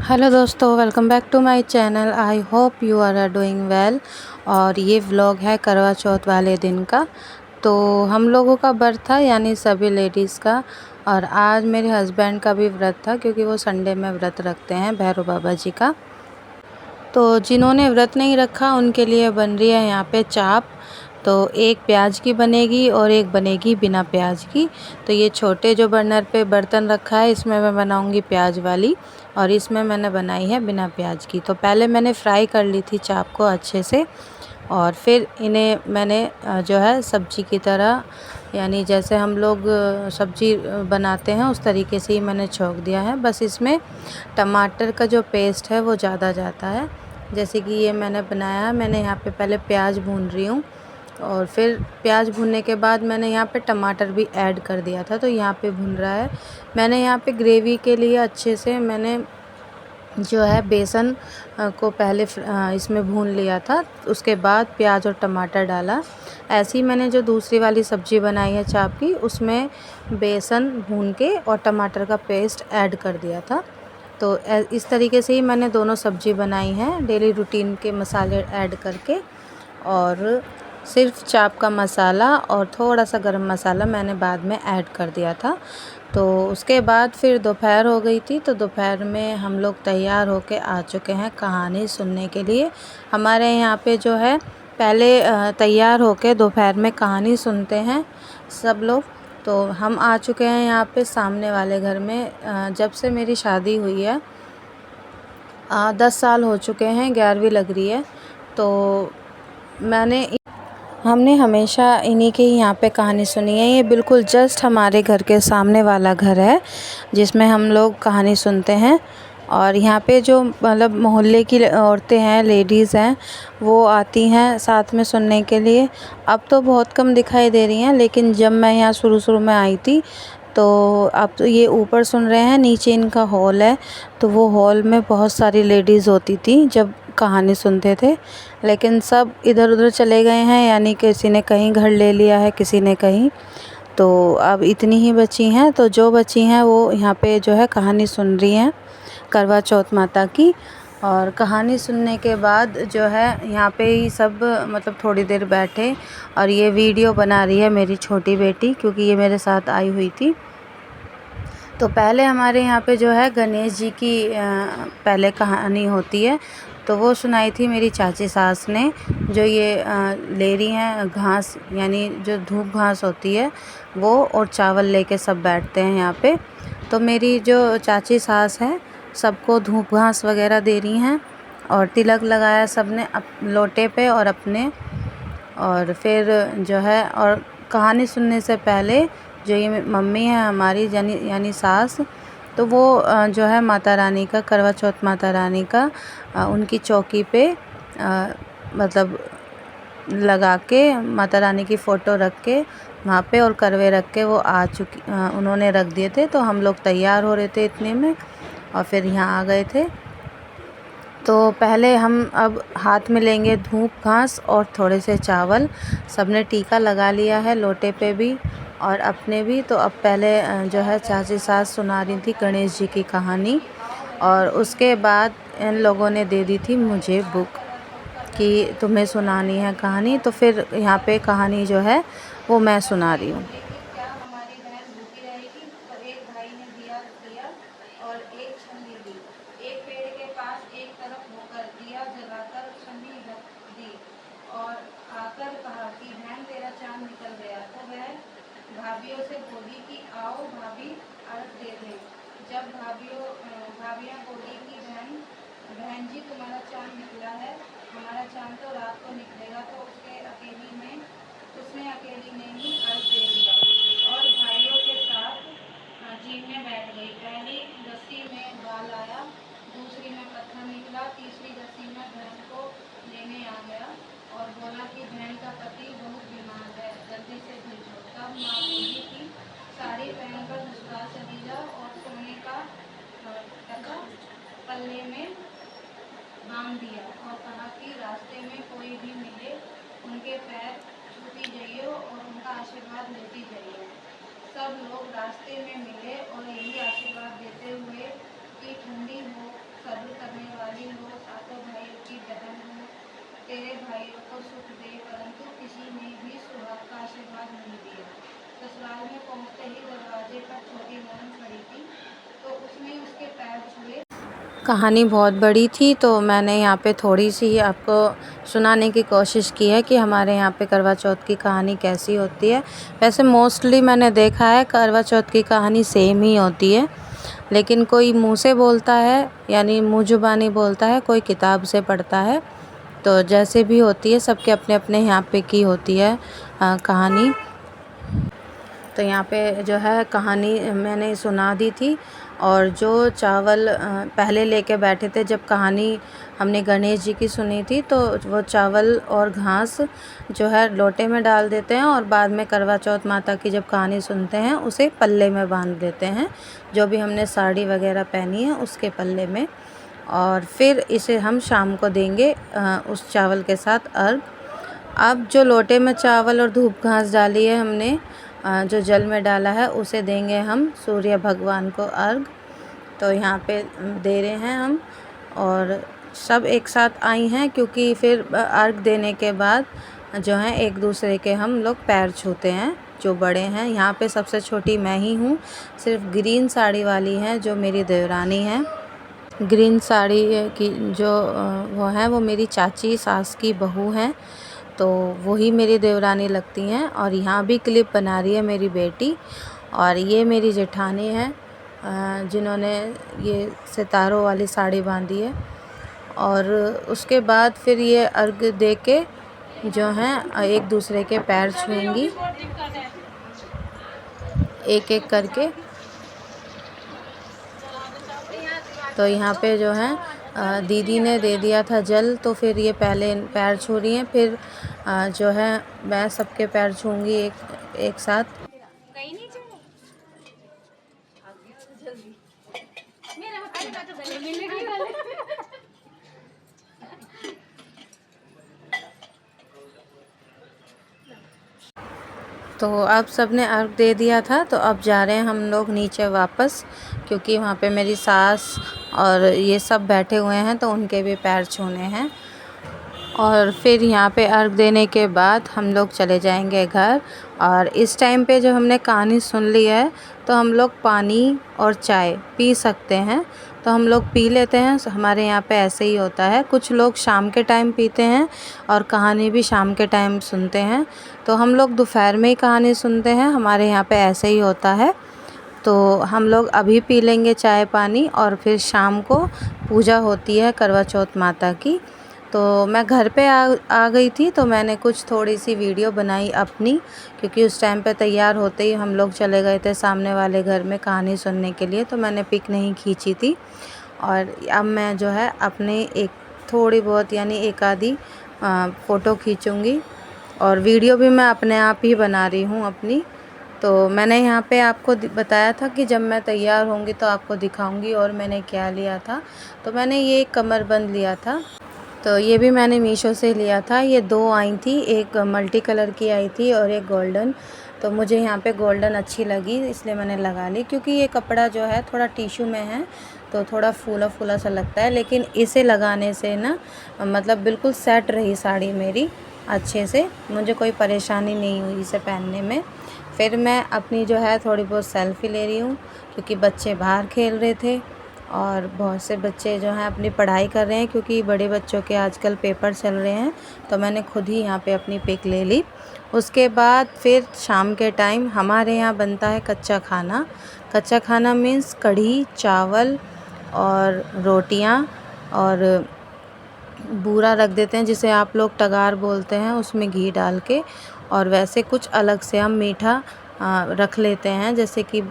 Hello दोस्तों, welcome back to my channel. I hope you are doing well. और ये vlog है करवा चौथ वाले दिन का। तो हम लोगों का व्रत था, यानी सभी लेडीज़ का। और आज मेरे हस्बैंड का भी व्रत था, क्योंकि वो संडे में व्रत रखते हैं भैरव बाबा जी का। तो जिन्होंने व्रत नहीं रखा उनके लिए बन रही है यहाँ पे चाप। तो एक प्याज की बनेगी और एक बनेगी बिना प्याज की। तो ये छोटे जो बर्नर पे बर्तन रखा है, इसमें मैं बनाऊंगी प्याज वाली, और इसमें मैंने बनाई है बिना प्याज की। तो पहले मैंने फ्राई कर ली थी चाप को अच्छे से, और फिर इन्हें मैंने जो है सब्जी की तरह, यानी जैसे हम लोग सब्जी बनाते हैं उस तरीके से ही मैंने छौंक दिया है। बस इसमें टमाटर का जो पेस्ट है वो ज़्यादा जाता है। जैसे कि ये मैंने बनाया है, मैंने यहाँ पे पहले प्याज भून रही हूँ, और फिर प्याज भूनने के बाद मैंने यहाँ पे टमाटर भी ऐड कर दिया था, तो यहाँ पे भून रहा है। मैंने यहाँ पे ग्रेवी के लिए अच्छे से मैंने जो है बेसन को पहले इसमें भून लिया था, उसके बाद प्याज और टमाटर डाला। ऐसे ही मैंने जो दूसरी वाली सब्ज़ी बनाई है चाप की, उसमें बेसन भून के और टमाटर का पेस्ट ऐड कर दिया था। तो इस तरीके से ही मैंने दोनों सब्ज़ी बनाई हैं, डेली रूटीन के मसाले ऐड करके। और सिर्फ चाप का मसाला और थोड़ा सा गरम मसाला मैंने बाद में ऐड कर दिया था। तो उसके बाद फिर दोपहर हो गई थी, तो दोपहर में हम लोग तैयार होके आ चुके हैं कहानी सुनने के लिए। हमारे यहाँ पे जो है पहले तैयार होके दोपहर में कहानी सुनते हैं सब लोग। तो हम आ चुके हैं यहाँ पे सामने वाले घर में। जब से मेरी शादी हुई है 10 साल हो चुके हैं, 11वीं लग रही है। तो हमने हमेशा इन्हीं के ही यहाँ पे कहानी सुनी है। ये बिल्कुल जस्ट हमारे घर के सामने वाला घर है जिसमें हम लोग कहानी सुनते हैं। और यहाँ पे जो मतलब मोहल्ले की औरतें हैं, लेडीज़ हैं, वो आती हैं साथ में सुनने के लिए। अब तो बहुत कम दिखाई दे रही हैं, लेकिन जब मैं यहाँ शुरू में आई थी तो अब तो ये ऊपर सुन रहे हैं, नीचे इनका हॉल है। तो वो हॉल में बहुत सारी लेडीज़ होती थी जब कहानी सुनते थे, लेकिन सब इधर उधर चले गए हैं, यानी किसी ने कहीं घर ले लिया है, किसी ने कहीं। तो अब इतनी ही बची हैं, तो जो बची हैं वो यहाँ पे जो है कहानी सुन रही हैं करवा चौथ माता की। और कहानी सुनने के बाद जो है यहाँ पे ही सब मतलब थोड़ी देर बैठे, और ये वीडियो बना रही है मेरी छोटी बेटी, क्योंकि ये मेरे साथ आई हुई थी। तो पहले हमारे यहाँ पे जो है गणेश जी की पहले कहानी होती है, तो वो सुनाई थी मेरी चाची सास ने। जो ये ले रही हैं घास, यानी जो धूप घास होती है वो, और चावल लेके सब बैठते हैं यहाँ पे। तो मेरी जो चाची सास है सबको धूप घास वगैरह दे रही हैं, और तिलक लगाया सबने लोटे पे और अपने। और फिर जो है, और कहानी सुनने से पहले जो ये मम्मी है हमारी, यानी सास, तो वो जो है माता रानी का, करवा चौथ माता रानी का उनकी चौकी पे मतलब लगा के, माता रानी की फ़ोटो रख के वहाँ पे, और करवे रख के वो उन्होंने रख दिए थे। तो हम लोग तैयार हो रहे थे इतने में, और फिर यहाँ आ गए थे। तो पहले हम अब हाथ में लेंगे धूप घास और थोड़े से चावल। सबने टीका लगा लिया है लोटे पे भी और अपने भी। तो अब पहले जो है चाची सास सुना रही थी गणेश जी की कहानी, और उसके बाद इन लोगों ने दे दी थी मुझे बुक कि तुम्हें सुनानी है कहानी। तो फिर यहाँ पे कहानी जो है वो मैं सुना रही हूँ। क्या हमारी बहन भूखी रहेगी? तो एक भाई ने दिया दिया और एक छन्नी दी। एक पेड़ के पास एक तरफ होकर दिया जलाकर छन्नी रख दी, और आकर कहा कि बहन तेरा चांद निकल गया। तो वह भाभीियों से बोली कि आओ भाभी अर्घ दे दें। जब भाभियाँ बोली कि बहन जी तुम्हारा चांद निकला है, हमारा चांद तो रात को निकलेगा। तो उसने अकेली ने ही अर्घ दे दिया और भाइयों के साथ जीप में बैठ गई। पहली रस्सी में बाल आया, दूसरी में पत्थर निकला, तीसरी रस्सी में बहन को लेने आ गया और बोला कि बहन का पति बहुत बीमार है, जल्दी से भेजो। तब माँ बोली कि साड़ी पहनकर ससुराल चली जाओ और सोने का टका पल्ले में बांध दिया, और कहा कि रास्ते में कोई भी मिले उनके पैर छूती जाइए और उनका आशीर्वाद लेती जाइए। सब लोग रास्ते में मिले और यही आशीर्वाद देते हुए कि ठंडी हो भाइयों को सुख दे, परंतु किसी ने भी सुहाग का आशीर्वाद नहीं दिया। ससुराल में पहुंचते ही दरवाजे पर छोटी ननद खड़ी थी, तो उसने उसके पैर छुए। कहानी बहुत बड़ी थी, तो मैंने यहाँ पे थोड़ी सी आपको सुनाने की कोशिश की है कि हमारे यहाँ पे करवा चौथ की कहानी कैसी होती है। वैसे मोस्टली मैंने देखा है करवा चौथ की कहानी सेम ही होती है, लेकिन कोई मुंह से बोलता है यानी मुंह जुबानी बोलता है, कोई किताब से पढ़ता है। तो जैसे भी होती है सबके अपने अपने यहाँ पे की होती है कहानी। तो यहाँ पे जो है कहानी मैंने सुना दी थी, और जो चावल पहले लेके बैठे थे जब कहानी हमने गणेश जी की सुनी थी, तो वो चावल और घास जो है लोटे में डाल देते हैं, और बाद में करवा चौथ माता की जब कहानी सुनते हैं उसे पल्ले में बांध देते हैं, जो भी हमने साड़ी वगैरह पहनी है उसके पल्ले में, और फिर इसे हम शाम को देंगे उस चावल के साथ अर्घ। अब जो लोटे में चावल और धूप घास डाली है हमने, जो जल में डाला है, उसे देंगे हम सूर्य भगवान को अर्घ। तो यहाँ पे दे रहे हैं हम, और सब एक साथ आई हैं, क्योंकि फिर अर्घ देने के बाद जो है एक दूसरे के हम लोग पैर छूते हैं जो बड़े हैं। यहाँ पे सबसे छोटी मैं ही हूँ, सिर्फ ग्रीन साड़ी वाली है जो मेरी देवरानी है। ग्रीन साड़ी की जो वो है वो मेरी चाची सास की बहू हैं, तो वही मेरी देवरानी लगती हैं। और यहाँ भी क्लिप बना रही है मेरी बेटी, और ये मेरी जेठानी है जिन्होंने ये सितारों वाली साड़ी बांधी है। और उसके बाद फिर ये अर्घ दे के जो हैं एक दूसरे के पैर छूएंगी एक एक करके। तो यहाँ पे जो है दीदी ने दे दिया था जल, तो फिर ये पहले पैर छू रही हैं, फिर जो है मैं सबके पैर छूँगी एक साथ। तो अब सब ने अर्घ दे दिया था, तो अब जा रहे हैं हम लोग नीचे वापस, क्योंकि वहाँ पे मेरी सास और ये सब बैठे हुए हैं, तो उनके भी पैर छूने हैं। और फिर यहाँ पे अर्घ देने के बाद हम लोग चले जाएंगे घर। और इस टाइम पे जब हमने कहानी सुन ली है, तो हम लोग पानी और चाय पी सकते हैं, तो हम लोग पी लेते हैं। हमारे यहाँ पे ऐसे ही होता है, कुछ लोग शाम के टाइम पीते हैं और कहानी भी शाम के टाइम सुनते हैं, तो हम लोग दोपहर में ही कहानी सुनते हैं, हमारे यहाँ पे ऐसे ही होता है। तो हम लोग अभी पी लेंगे चाय पानी, और फिर शाम को पूजा होती है करवा चौथ माता की। तो मैं घर पे आ गई थी, तो मैंने कुछ थोड़ी सी वीडियो बनाई अपनी, क्योंकि उस टाइम पे तैयार होते ही हम लोग चले गए थे सामने वाले घर में कहानी सुनने के लिए, तो मैंने पिक नहीं खींची थी। और अब मैं जो है अपने एक थोड़ी बहुत यानी एक आधी फ़ोटो खींचूँगी, और वीडियो भी मैं अपने आप ही बना रही हूँ अपनी। तो मैंने यहाँ पे आपको बताया था कि जब मैं तैयार होंगी तो आपको दिखाऊंगी और मैंने क्या लिया था। तो मैंने ये कमरबंद लिया था, तो ये भी मैंने मीशो से लिया था। ये दो आई थी, एक मल्टी कलर की आई थी और एक गोल्डन। तो मुझे यहाँ पे गोल्डन अच्छी लगी, इसलिए मैंने लगा ली, क्योंकि ये कपड़ा जो है थोड़ा टिश्यू में है, तो थोड़ा फूला फूला सा लगता है, लेकिन इसे लगाने से ना मतलब बिल्कुल सेट रही साड़ी मेरी अच्छे से, मुझे कोई परेशानी नहीं हुई इसे पहनने में। फिर मैं अपनी जो है थोड़ी बहुत सेल्फ़ी ले रही हूँ, क्योंकि बच्चे बाहर खेल रहे थे और बहुत से बच्चे जो हैं अपनी पढ़ाई कर रहे हैं, क्योंकि बड़े बच्चों के आजकल पेपर चल रहे हैं। तो मैंने खुद ही यहाँ पे अपनी पिक ले ली। उसके बाद फिर शाम के टाइम हमारे यहाँ बनता है कच्चा खाना। कच्चा खाना मीन्स कढ़ी चावल और रोटियाँ, और बूरा रख देते हैं जिसे आप लोग टगार बोलते हैं, उसमें घी डाल के। और वैसे कुछ अलग से हम मीठा रख लेते हैं, जैसे कि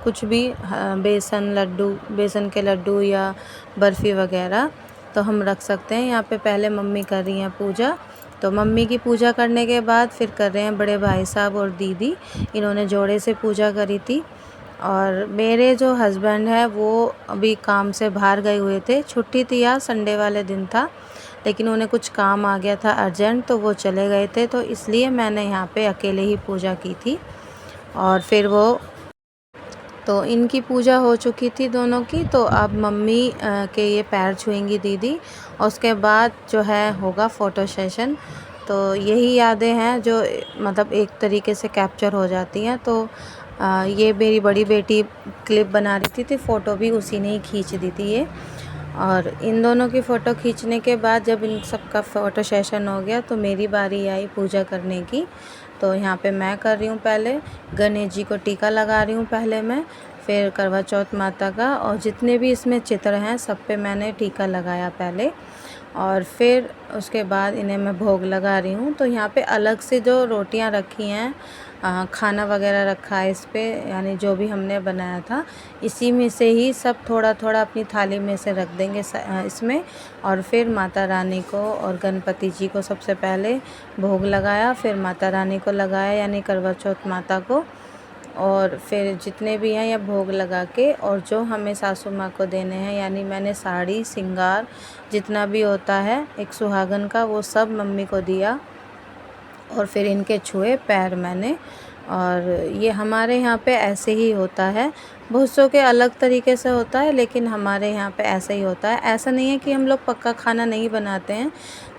कुछ भी बेसन के लड्डू या बर्फ़ी वगैरह, तो हम रख सकते हैं। यहाँ पे पहले मम्मी कर रही हैं पूजा, तो मम्मी की पूजा करने के बाद फिर कर रहे हैं बड़े भाई साहब और दीदी, इन्होंने जोड़े से पूजा करी थी। और मेरे जो हस्बैंड हैं वो अभी काम से बाहर गए हुए थे, छुट्टी थी या संडे वाले दिन था, लेकिन उन्हें कुछ काम आ गया था अर्जेंट, तो वो चले गए थे, तो इसलिए मैंने यहाँ पे अकेले ही पूजा की थी। और फिर वो तो इनकी पूजा हो चुकी थी दोनों की, तो अब मम्मी के ये पैर छुएंगी दीदी, और उसके बाद जो है होगा फ़ोटो सेशन। तो यही यादें हैं जो मतलब एक तरीके से कैप्चर हो जाती हैं। तो ये मेरी बड़ी बेटी क्लिप बना रही थी, फ़ोटो भी उसी ने ही खींच दी थी ये। और इन दोनों की फ़ोटो खींचने के बाद जब इन सब का फ़ोटो सेशन हो गया तो मेरी बारी आई पूजा करने की। तो यहाँ पे मैं कर रही हूँ, पहले गणेश जी को टीका लगा रही हूँ पहले मैं, फिर करवा चौथ माता का, और जितने भी इसमें चित्र हैं सब पे मैंने टीका लगाया पहले, और फिर उसके बाद इन्हें मैं भोग लगा रही हूँ। तो यहाँ पे अलग से जो रोटियाँ रखी हैं, खाना वगैरह रखा है इस पे, यानी जो भी हमने बनाया था इसी में से ही सब थोड़ा थोड़ा अपनी थाली में से रख देंगे इसमें। और फिर माता रानी को और गणपति जी को सबसे पहले भोग लगाया, फिर माता रानी को लगाया यानी करवा चौथ माता को, और फिर जितने भी हैं या भोग लगा के, और जो हमें सासू माँ को देने हैं यानी मैंने साड़ी सिंगार जितना भी होता है एक सुहागन का वो सब मम्मी को दिया, और फिर इनके छुए पैर मैंने। और ये हमारे यहाँ पे ऐसे ही होता है, बहुत सौ के अलग तरीके से होता है, लेकिन हमारे यहाँ पे ऐसे ही होता है। ऐसा नहीं है कि हम लोग पक्का खाना नहीं बनाते हैं।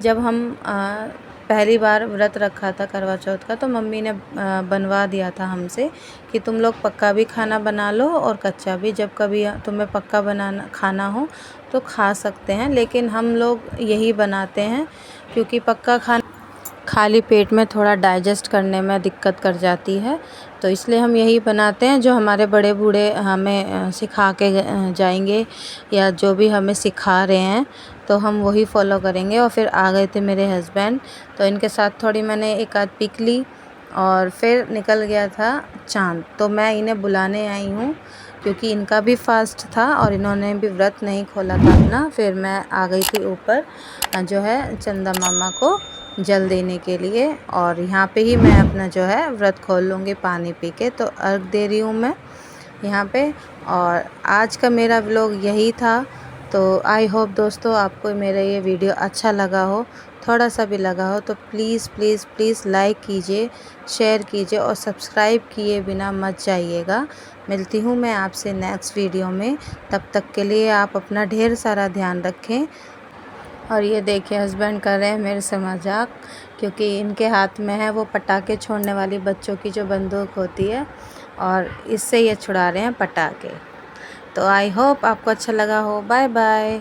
जब हम पहली बार व्रत रखा था करवा चौथ का, तो मम्मी ने बनवा दिया था हमसे कि तुम लोग पक्का भी खाना बना लो और कच्चा भी, जब कभी तुम्हें पक्का बनाना खाना हो तो खा सकते हैं। लेकिन हम लोग यही बनाते हैं क्योंकि पक्का खाना खाली पेट में थोड़ा डाइजेस्ट करने में दिक्कत कर जाती है, तो इसलिए हम यही बनाते हैं जो हमारे बड़े बूढ़े हमें सिखा के जाएंगे, या जो भी हमें सिखा रहे हैं तो हम वही फॉलो करेंगे। और फिर आ गए थे मेरे हस्बैंड, तो इनके साथ थोड़ी मैंने एक आध पिक ली, और फिर निकल गया था चाँद। तो मैं इन्हें बुलाने आई हूँ क्योंकि इनका भी फास्ट था और इन्होंने भी व्रत नहीं खोला था अपना। फिर मैं आ गई थी ऊपर जो है चंदा मामा को जल देने के लिए, और यहाँ पे ही मैं अपना जो है व्रत खोल लूँगी पानी पी के। तो अर्घ दे रही हूँ मैं यहाँ पे। और आज का मेरा व्लॉग यही था। तो आई होप दोस्तों आपको मेरा ये वीडियो अच्छा लगा हो, थोड़ा सा भी लगा हो, तो प्लीज़ प्लीज़ प्लीज़ लाइक कीजिए, शेयर कीजिए, और सब्सक्राइब किए बिना मत जाइएगा। मिलती हूँ मैं आपसे नेक्स्ट वीडियो में, तब तक के लिए आप अपना ढेर सारा ध्यान रखें। और ये देखिए हस्बैंड कर रहे हैं मेरे से मजाक, क्योंकि इनके हाथ में है वो पटाखे छोड़ने वाली बच्चों की जो बंदूक होती है, और इससे ये छुड़ा रहे हैं पटाखे। तो आई होप आपको अच्छा लगा हो। Bye bye.